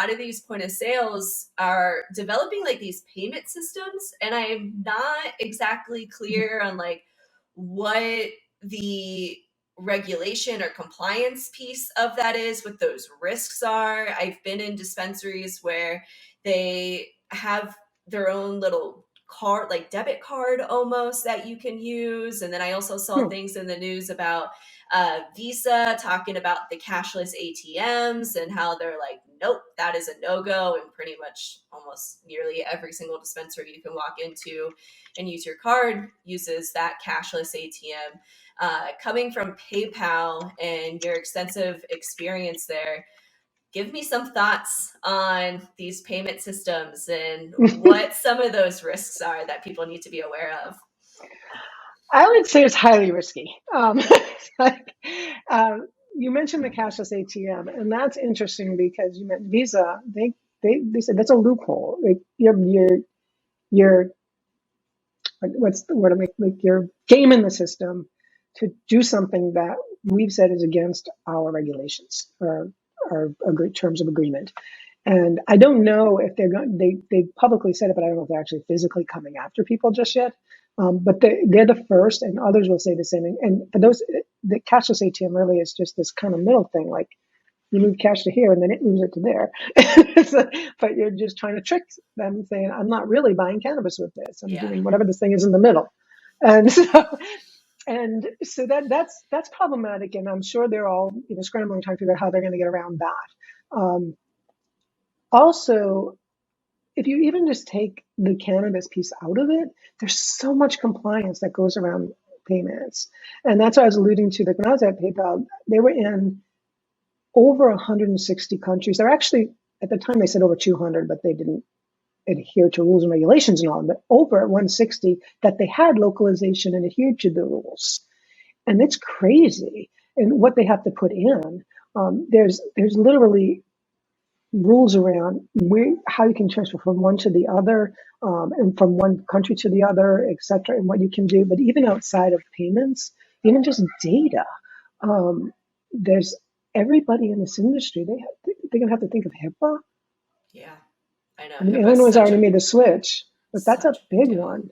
lot of these point of sales are developing like these payment systems, and I'm not exactly clear on like what the regulation or compliance piece of that is, what those risks are. I've been in dispensaries where they have their own little card, like debit card almost, that you can use. And then I also saw things in the news about Visa talking about the cashless ATMs and how they're like, nope, that is a no-go. And pretty much almost nearly every single dispensary you can walk into and use your card uses that cashless ATM. Coming from PayPal and your extensive experience there, give me some thoughts on these payment systems and what some of those risks are that people need to be aware of. I would say it's highly risky. Like, you mentioned the cashless ATM, and that's interesting because you meant Visa. They said that's a loophole. Like you're what's the word? Like you're gaming the system to do something that we've said is against our regulations or our terms of agreement. And I don't know if they're going. They publicly said it, but I don't know if they're actually physically coming after people just yet. But they're the first, and others will say the same thing. And for those, the cashless ATM really is just this kind of middle thing. Like you move cash to here, and then it moves it to there. So, but you're just trying to trick them, saying, "I'm not really buying cannabis with this. I'm doing whatever this thing is in the middle." And so that's problematic. And I'm sure they're all scrambling trying to figure out how they're going to get around that. Also, if you even just take the cannabis piece out of it, there's so much compliance that goes around payments. And that's what I was alluding to. Like when I was at PayPal, they were in over 160 countries. They're actually, at the time they said over 200, but they didn't adhere to rules and regulations and all, but over 160 that they had localization and adhered to the rules. And it's crazy. And what they have to put in, there's literally rules around how you can transfer from one to the other, and from one country to the other, et cetera, and what you can do. But even outside of payments, even just data, there's everybody in this industry, they're going to have to think of HIPAA. Yeah, I know. I mean, Illinois already made the switch, but that's a big one.